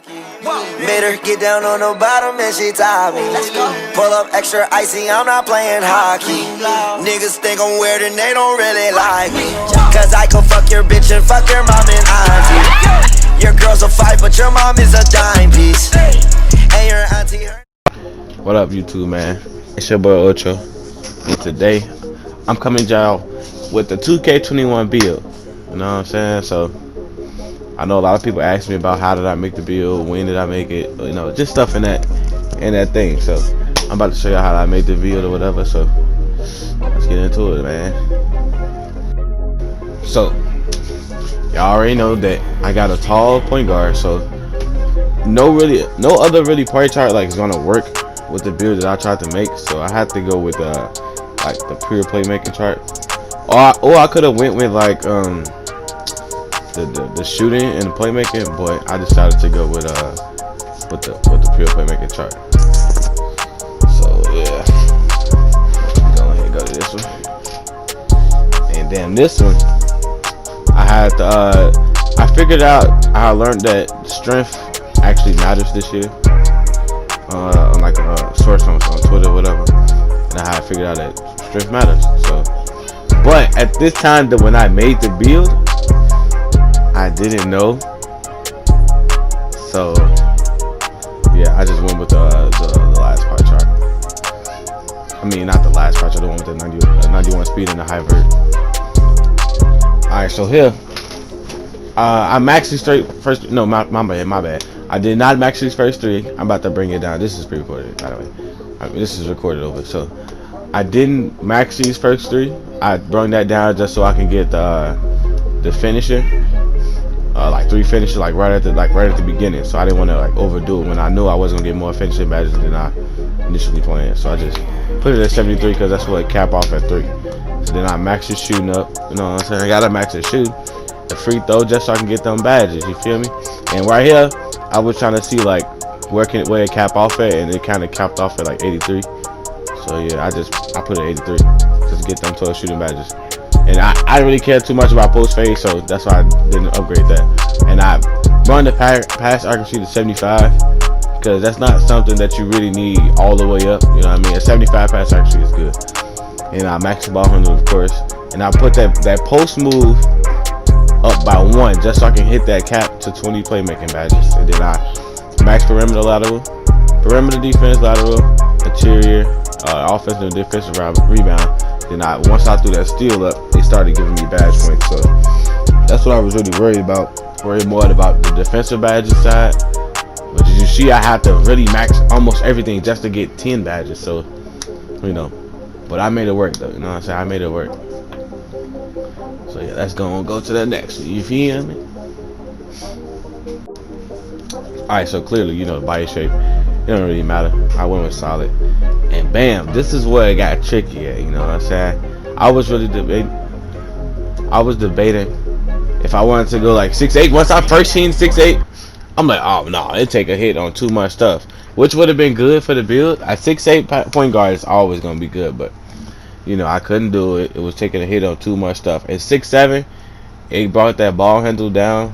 Made her get down on the bottom and she taught me. Pull up extra icy, I'm not playing hockey. Niggas think I'm weird and they don't really like me. Cause I can fuck your bitch and fuck your mom and auntie. Your girl's a 5 but your mom is a dime piece. And your auntie her. What up, YouTube, man? It's your boy Ocho. And today, I'm coming y'all with the 2K21 build. You know what I'm saying? So, I know a lot of people ask me about how did I make the build, when did I make it, you know, just stuff in that thing. So, I'm about to show y'all how I made the build or whatever. So, let's get into it, man. So, y'all already know that I got a tall point guard. So, no other point chart like is gonna work with the build that I tried to make. So I had to go with like the pure playmaking chart, or I could have went with like the shooting and the playmaking, but I decided to go with the pure playmaking chart. So yeah, go ahead and go to this one, and then this one I had to I figured out, I learned that strength actually matters this year. On like a source on Twitter or whatever, and I figured out that strength matters. So, but at this time that when I made the build, I didn't know. So yeah, I just went with the last part chart. I mean, not the last part chart, the one with the 91 speed and the high vert. Alright, so here I maxed these straight first. No, my bad. I did not max these first three. I'm about to bring it down. This is pre-recorded, by the way. This is recorded over. So I didn't max these first three. I brought that down just so I can get the finisher, like 3 finishes, like right at the beginning. So I didn't want to like overdo it when I knew I wasn't gonna get more finishing badges than I initially planned. So I just put it at 73 because that's what it cap off at 3. So then I maxed the shooting up. You know what I'm saying? I gotta max the shoot, the free throw, just so I can get them badges. You feel me? And right here, I was trying to see like where it cap off at, and it kind of capped off at like 83. So yeah, I put it at 83 just to get them 12 shooting badges. And I didn't really care too much about post fade, so that's why I didn't upgrade that. And I run the pass accuracy to 75 because that's not something that you really need all the way up. You know what I mean? A 75 pass accuracy is good. And I maxed the ball handle, of course. And I put that post move up by 1 just so I can hit that cap to 20 playmaking badges. And then I max perimeter lateral, perimeter defense lateral, interior, offensive and defensive rebound. Then once I threw that steal up, they started giving me badge points. So that's what I was really worried more about the defensive badges side. But as you see, I had to really max almost everything just to get 10 badges. So, you know, but I made it work though. You know what I'm saying? I made it work. So yeah, let's go to the next. You feel me? Alright, so clearly, you know, body shape, it don't really matter. I went with solid. And bam, this is where it got tricky at, you know what I'm saying? I was debating if I wanted to go like 6'8". Once I first seen 6'8", I'm like, oh no, it take a hit on too much stuff. Which would have been good for the build. A 6'8" point guard is always gonna be good, but you know, I couldn't do it. It was taking a hit on too much stuff. At 6'7", it brought that ball handle down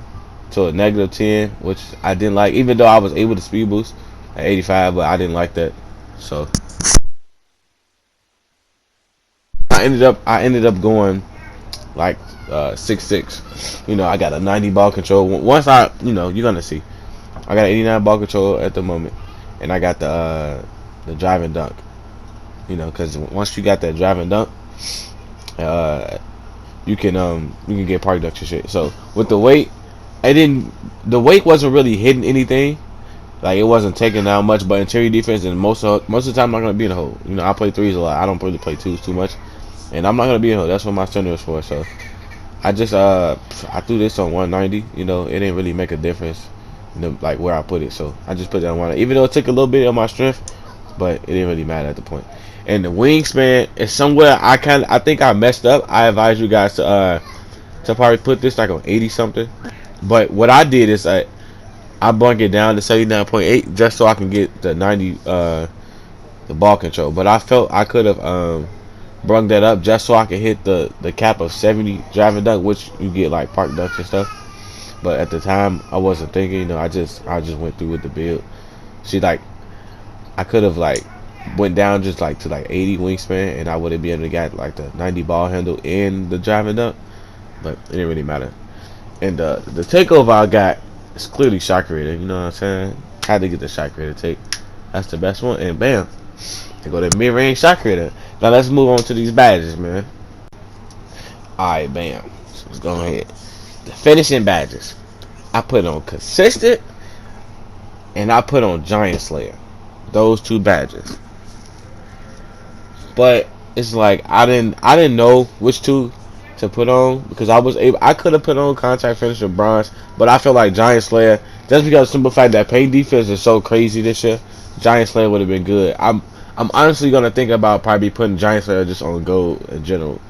to a -10, which I didn't like. Even though I was able to speed boost at 85, but I didn't like that. So I ended up going like 6'6". You know, I got a 90 ball control. Once you know, you're gonna see. I got 89 ball control at the moment, and I got the drive and dunk. You know, because once you got that drive and dunk, you can get park dunks and shit. So with the weight, the weight wasn't really hitting anything. Like it wasn't taking down much, but interior defense and most of the time I'm not gonna be in the hole. You know, I play threes a lot. I don't really play twos too much, and I'm not gonna be in the hole. That's what my center is for. So I just I threw this on 190. You know, it didn't really make a difference, you know, like where I put it. So I just put it on 190. Even though it took a little bit of my strength, but it didn't really matter at the point. And the wingspan is somewhere I think I messed up. I advise you guys to probably put this like on 80 something. But what I did is I bumped it down to 79.8 just so I can get the 90 the ball control. But I felt I could have brung that up just so I could hit the cap of 70 driving dunk, which you get like park dunks and stuff. But at the time, I wasn't thinking. You know, I just went through with the build. See, like, I could have like went down just like to like 80 wingspan, and I would have been able to get like the 90 ball handle and the driving dunk. But it didn't really matter. And the takeover I got is clearly shot creator. You know what I'm saying? Had to get the shot creator take. That's the best one. And bam, they go to mid-range shot creator. Now let's move on to these badges, man. Alright, bam. So let's go ahead. The finishing badges. I put on consistent, and I put on Giant Slayer. Those two badges. But it's like I didn't know which two to put on, because I could have put on contact finisher bronze, but I feel like Giant Slayer, just because of the simple fact that paint defense is so crazy this year, Giant Slayer would have been good. I'm honestly gonna think about probably putting Giant Slayer just on gold in general.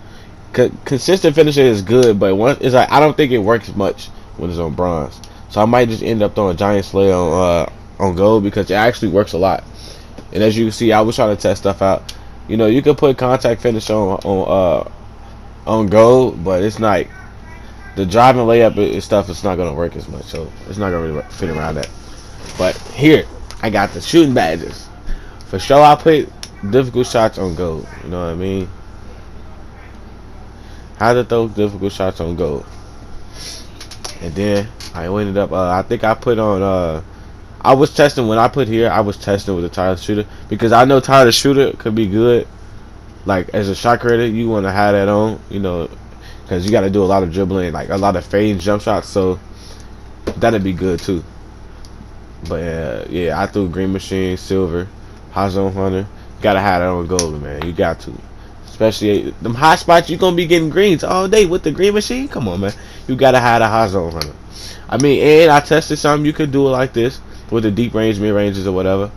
Consistent finisher is good, but it's like I don't think it works much when it's on bronze. So I might just end up throwing Giant Slayer on gold, because it actually works a lot. And as you can see, I was trying to test stuff out. You know, you can put contact finisher on gold, but it's not the driving layup and stuff. It's not gonna work as much, so it's not gonna really fit around that. But here, I got the shooting badges. For sure, I put difficult shots on gold. You know what I mean? How to throw difficult shots on gold. And then I ended up. I think I put on. I was testing when I put here. I was testing with the Tyler Shooter, because I know Tyler Shooter could be good. Like as a shot creator, you want to have that on, you know, because you got to do a lot of dribbling, like a lot of fade jump shots. So that'd be good too. But yeah, I threw Green Machine, Silver, Hot Zone Hunter. Gotta have that on gold, man. You got to, especially them hot spots. You gonna be getting greens all day with the Green Machine. Come on, man. You gotta have a Hot Zone Hunter. I mean, and I tested something. You could do it like this with the deep range, mid ranges, or whatever.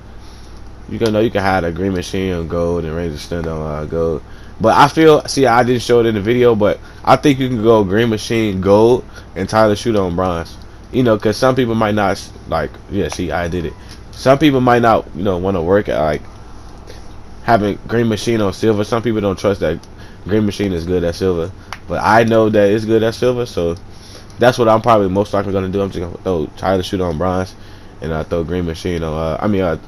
You can have a Green Machine on gold and range extend on gold. But I feel, see, I didn't show it in the video, but I think you can go Green Machine gold and Tyler Shooter on bronze. You know, because some people might not like. Yeah, see, I did it. Some people might not, you know, want to work at like having Green Machine on silver. Some people don't trust that Green Machine is good at silver, but I know that it's good at silver, so that's what I'm probably most likely gonna do. I'm just gonna throw Tyler Shooter on bronze, and I throw Green Machine on.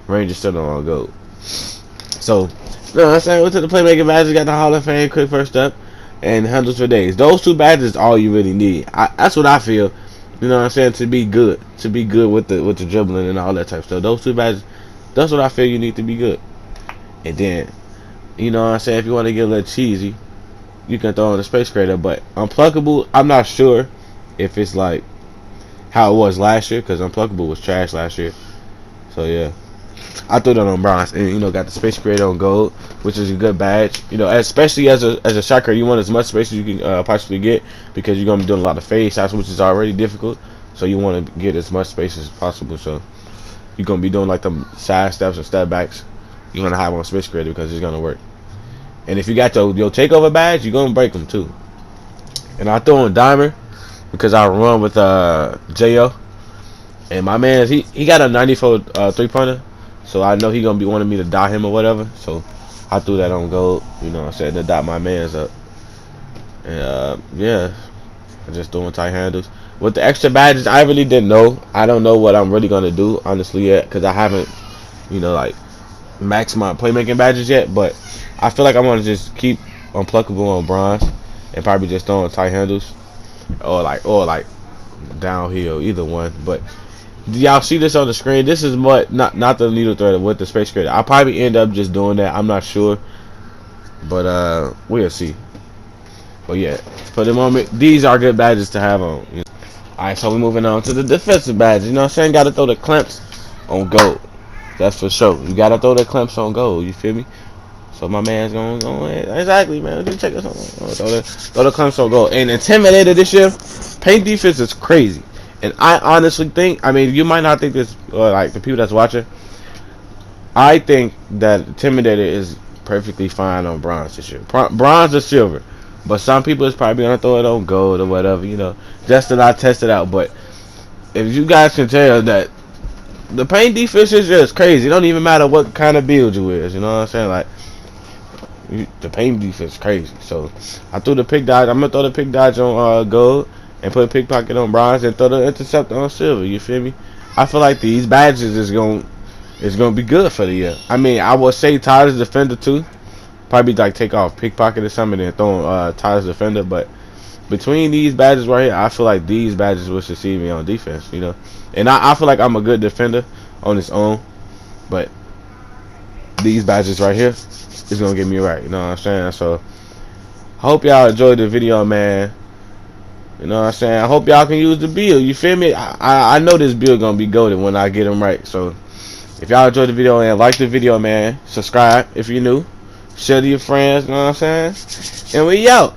Ranger still on gold. So, you know what I'm saying? Went to the playmaking badges, got the Hall of Fame, quick first step, and handles for days. Those two badges is all you really need. That's what I feel. You know what I'm saying? To be good with the dribbling and all that type of stuff. Those two badges, that's what I feel you need to be good. And then, you know what I'm saying? If you want to get a little cheesy, you can throw in the Space Creator. But Unpluckable, I'm not sure if it's like how it was last year, because Unpluckable was trash last year. So yeah. I threw that on bronze, and you know, got the Space Creator on gold, which is a good badge. You know, especially as a shot creator, you want as much space as you can possibly get, because you're gonna be doing a lot of fade shots, which is already difficult. So you want to get as much space as possible. So you're gonna be doing like the side steps and step backs. You're gonna have on Space Creator because it's gonna work. And if you got your takeover badge, you're gonna break them too. And I throw on Dimer because I run with Jo, and my man, he got a 94 3-pointer. So I know he gonna be wanting me to dot him or whatever. So I threw that on gold. You know what I'm saying? To dot my man's up. And yeah, I just throwing tight handles. With the extra badges, I really didn't know. I don't know what I'm really gonna do honestly yet, because I haven't, you know, like maxed my playmaking badges yet. But I feel like I want to just keep Unpluckable on bronze and probably just throwing tight handles or like downhill, either one. But y'all see this on the screen? This is what not the needle threader with the Space Creator. I'll probably end up just doing that. I'm not sure, but we'll see. But yeah, for the moment, these are good badges to have on. Alright, so we're moving on to the defensive badges. You know what I'm saying? Gotta throw the clamps on gold. That's for sure. You gotta throw the clamps on gold. You feel me? So my man's going exactly, man. Just check this out. Throw the clamps on gold. And Intimidator this year, paint defense is crazy. And I honestly think, I mean, you might not think this, like the people that's watching, I think that Intimidator is perfectly fine on bronze this year. Bronze or silver. But some people is probably going to throw it on gold or whatever, you know, just to not test it out. But if you guys can tell that the paint defense is just crazy. It don't even matter what kind of build you is, you know what I'm saying? Like, the paint defense is crazy. So I threw the pick dodge. I'm going to throw the pick dodge on gold. and put pickpocket on bronze and throw the interceptor on silver. You feel me? I feel like these badges is gonna be good for the year. I mean, I would say Tyler's defender too. Probably like take off pickpocket or something and throw Tyler's defender. But between these badges right here, I feel like these badges will succeed me on defense. You know, and I feel like I'm a good defender on its own, but these badges right here is gonna get me right. You know what I'm saying? So I hope y'all enjoyed the video, man. You know what I'm saying? I hope y'all can use the build. You feel me? I know this build gonna be goated when I get them right. So if y'all enjoyed the video and like the video, man, subscribe if you're new. Share to your friends. You know what I'm saying? And we out.